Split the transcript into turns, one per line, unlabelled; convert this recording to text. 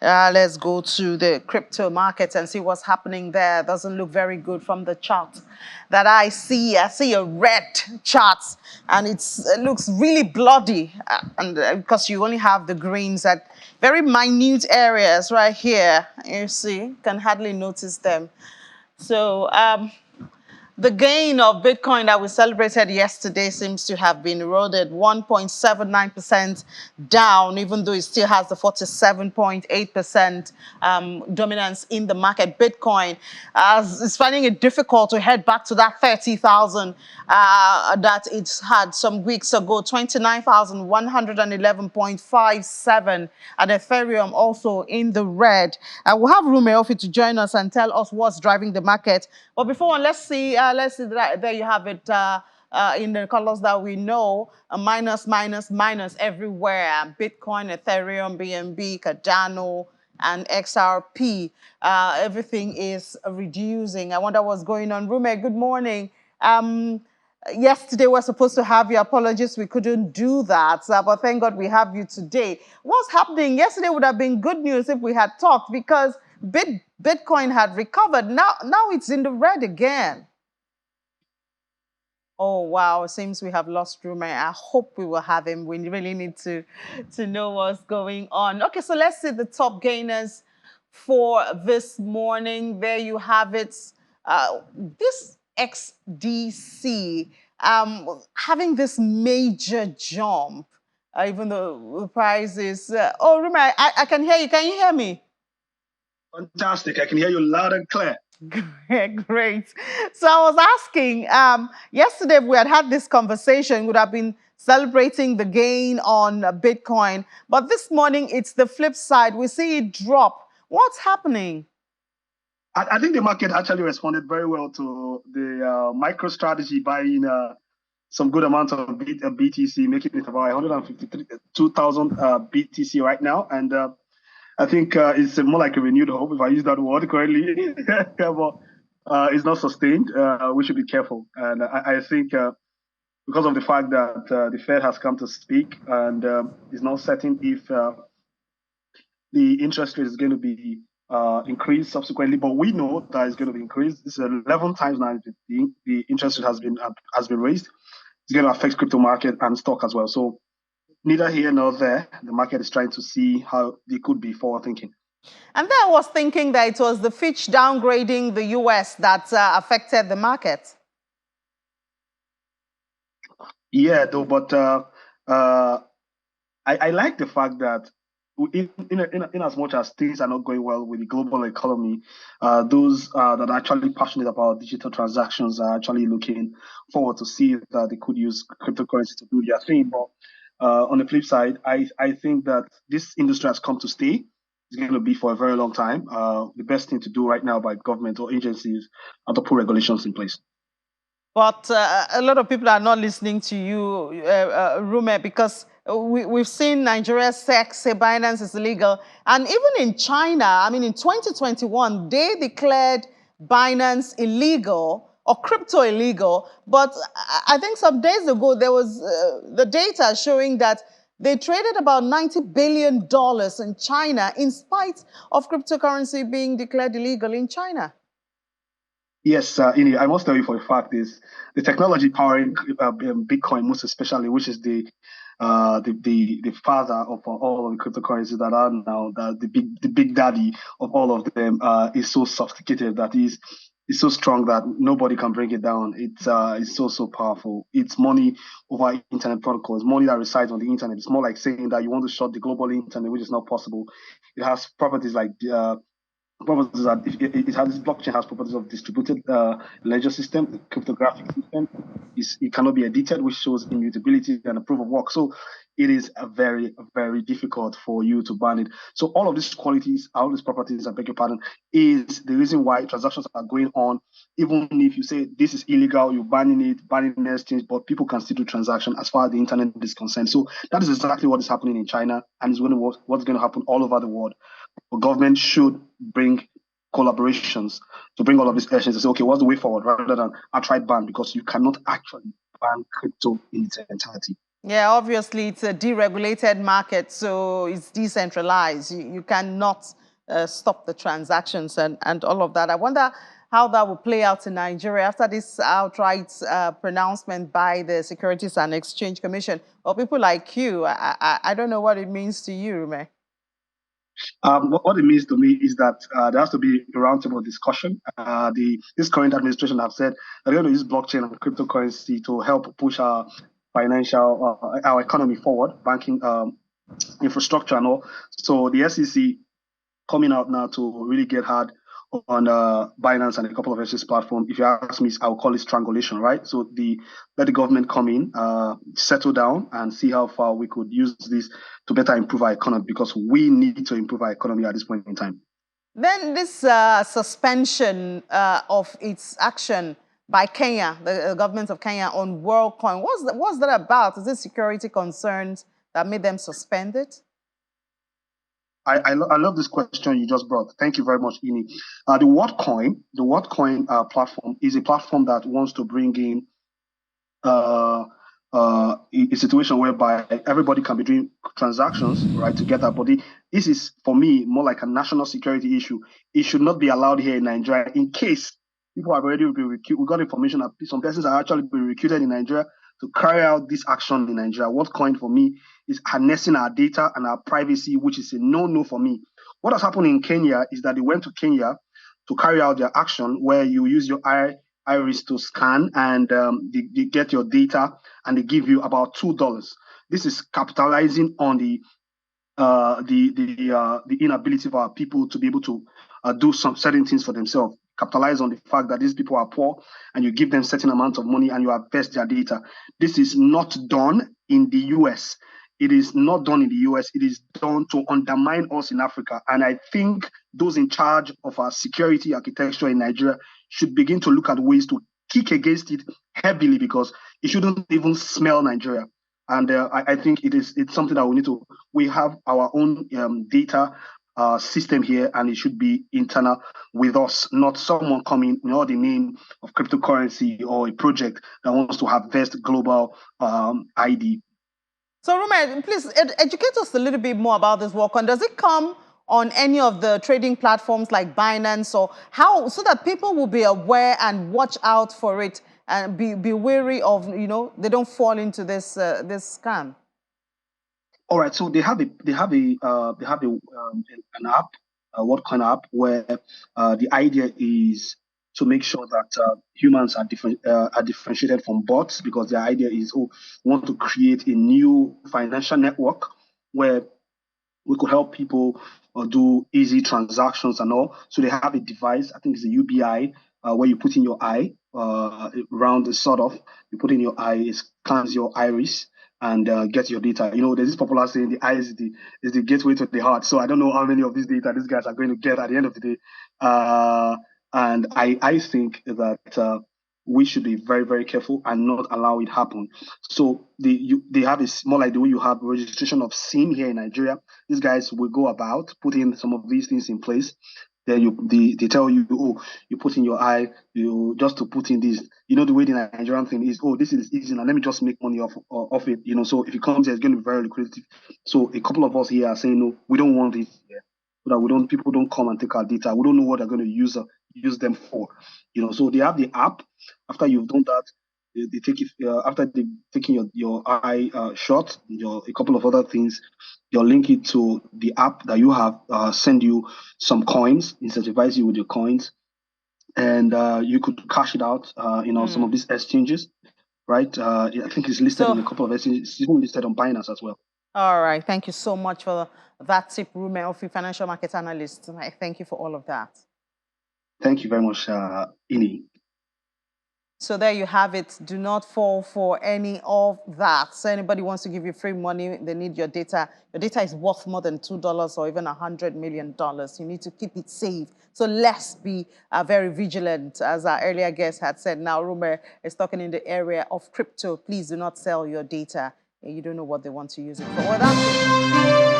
Let's go to the crypto market and see what's happening there. Doesn't look very good from the chart that I see. I see a red chart, and it looks really bloody. And because you only have the greens at very minute areas right here, you see, can hardly notice them. So the gain of Bitcoin that we celebrated yesterday seems to have been eroded 1.79% down, even though it still has the 47.8% dominance in the market. Bitcoin is finding it difficult to head back to that 30,000 that it had some weeks ago, 29,111.57, and Ethereum also in the red. We'll have Rume Ofi to join us and tell us what's driving the market. But before, let's see that there you have it in the colors that we know, minus, minus, minus everywhere. Bitcoin, Ethereum, BNB, Cardano, and XRP. Everything is reducing. I wonder what's going on. Rume, good morning. Yesterday we were supposed to have you. Apologies, we couldn't do that, but thank God we have you today. What's happening? Yesterday would have been good news if we had talked, because Bitcoin had recovered. Now it's in the red again. Oh, wow. It seems we have lost Rume. I hope we will have him. We really need to know what's going on. Okay, so let's see the top gainers for this morning. There you have it. This XDC having this major jump, even though the price is... oh, Rume, I can hear you. Can you hear me?
Fantastic. I can hear you loud and clear.
Great. So I was asking, yesterday we had this conversation, would have been celebrating the gain on Bitcoin, but this morning it's the flip side. We see it drop. What's happening?
I think the market actually responded very well to the micro strategy buying some good amount of BTC, making it about 152,000 BTC right now. And I think it's more like a renewed hope, if I use that word correctly. But it's not sustained. We should be careful. And I think because of the fact that the Fed has come to speak and is not certain if the interest rate is going to be increased subsequently, but we know that it's going to be increased. This is 11 times now the interest rate has been raised. It's going to affect crypto market and stock as well. So neither here nor there, the market is trying to see how they could be forward thinking.
And then I was thinking that it was the Fitch downgrading the US that affected the market.
Yeah, though, but I like the fact that in as much as things are not going well with the global economy, those that are actually passionate about digital transactions are actually looking forward to see that they could use cryptocurrency to do their thing. But on the flip side, I think that this industry has come to stay. It's going to be for a very long time. The best thing to do right now by government or agencies are to put regulations in place.
But a lot of people are not listening to you, Rume, because we've seen Nigeria's SEC say Binance is illegal. And even in China, I mean, in 2021, they declared Binance illegal or crypto illegal. But I think some days ago, there was the data showing that they traded about $90 billion in China in spite of cryptocurrency being declared illegal in China.
Yes, Ini, I must tell you for a fact is the technology powering Bitcoin, most especially, which is the father of all of the cryptocurrencies that are now the big daddy of all of them, is so sophisticated that is so strong that nobody can bring it down. It's so powerful. It's money over internet protocols, money that resides on the internet. It's more like saying that you want to shut the global internet, which is not possible. It has properties like properties that it has, this blockchain has properties of distributed ledger system, cryptographic system. It cannot be edited, which shows immutability and a proof of work. So it is very difficult for you to ban it. So all of these qualities, all these properties, I beg your pardon, is the reason why transactions are going on. Even if you say this is illegal, you're banning exchange, but people can still do transactions as far as the internet is concerned. So that is exactly what is happening in China, and it's going to what's going to happen all over the world. The government should bring collaborations to bring all of these questions and say, okay, what's the way forward, rather than outright ban, because you cannot actually ban crypto in its entirety.
Yeah, obviously it's a deregulated market, so it's decentralized. You cannot stop the transactions and all of that. I wonder how that will play out in Nigeria after this outright pronouncement by the Securities and Exchange Commission. Or people like you, I don't know what it means to you, Rume.
What it means to me is that there has to be a roundtable discussion. This current administration have said that they're going to use blockchain and cryptocurrency to help push our our economy forward, banking infrastructure and all. So the SEC coming out now to really get hard on Binance and a couple of exchange platforms. If you ask me, I'll call it strangulation, right? So let the government come in, settle down, and see how far we could use this to better improve our economy, because we need to improve our economy at this point in time.
Then this suspension of its action by Kenya, the government of Kenya, on Worldcoin, what's that about? Is it security concerns that made them suspend it?
I love this question you just brought. Thank you very much, Ini. The Worldcoin platform is a platform that wants to bring in a situation whereby everybody can be doing transactions right together. But this is, for me, more like a national security issue. It should not be allowed here in Nigeria in case people have already been recruited. We got information that some persons are actually being recruited in Nigeria to carry out this action in Nigeria. Worldcoin, for me, is harnessing our data and our privacy, which is a no-no for me. What has happened in Kenya is that they went to Kenya to carry out their action where you use your iris to scan, and they get your data, and they give you about $2. This is capitalizing on the inability of our people to be able to do some certain things for themselves. Capitalize on the fact that these people are poor, and you give them certain amount of money, and you harvest their data. This is not done in the US. It is not done in the US. It is done to undermine us in Africa. And I think those in charge of our security architecture in Nigeria should begin to look at ways to kick against it heavily, because it shouldn't even smell Nigeria. And I think it's something that we have our own data system here, and it should be internal with us, not someone coming in all the name of cryptocurrency or a project that wants to harvest global ID.
So, Rume, please educate us a little bit more about this Worldcoin. Does it come on any of the trading platforms like Binance, or how, so that people will be aware and watch out for it and be wary of, they don't fall into this scam?
All right, so they have an app, Worldcoin app, where the idea is to make sure that humans are differentiated from bots, because the idea is, we want to create a new financial network where we could help people do easy transactions and all. So they have a device, I think it's a UBI, where you put in your eye, around the sort of, you put in your eye, it scans your iris and get your data. There's this popular saying, the eye is the gateway to the heart. So I don't know how many of this data these guys are going to get at the end of the day. And I think that we should be very, very careful and not allow it happen. So they have more like the way you have registration of SIM here in Nigeria. These guys will go about putting some of these things in place. Then they tell you, you put in your eye, you just to put in this. The way the Nigerian thing is, this is easy, and let me just make money off it. So if it comes here, it's going to be very lucrative. So a couple of us here are saying, no, we don't want it here, so that people don't come and take our data. We don't know what they're going to use them for. So they have the app. After you've done that, they take it after they've taken your eye shot, a couple of other things. They'll link it to the app that you have, send you some coins, incentivize you with your coins, and you could cash it out. Some of these exchanges, right? I think it's listed in a couple of exchanges. It's even listed on Binance as well.
All right, thank you so much for that tip, Rume, of financial market analyst. I thank you for all of that.
Thank you very much, Ini.
So there you have it. Do not fall for any of that. So anybody wants to give you free money, they need your data. Your data is worth more than $2 or even $100 million. You need to keep it safe. So let's be very vigilant. As our earlier guest had said, now Rume is talking in the area of crypto. Please do not sell your data. You don't know what they want to use it for. Well, that's it.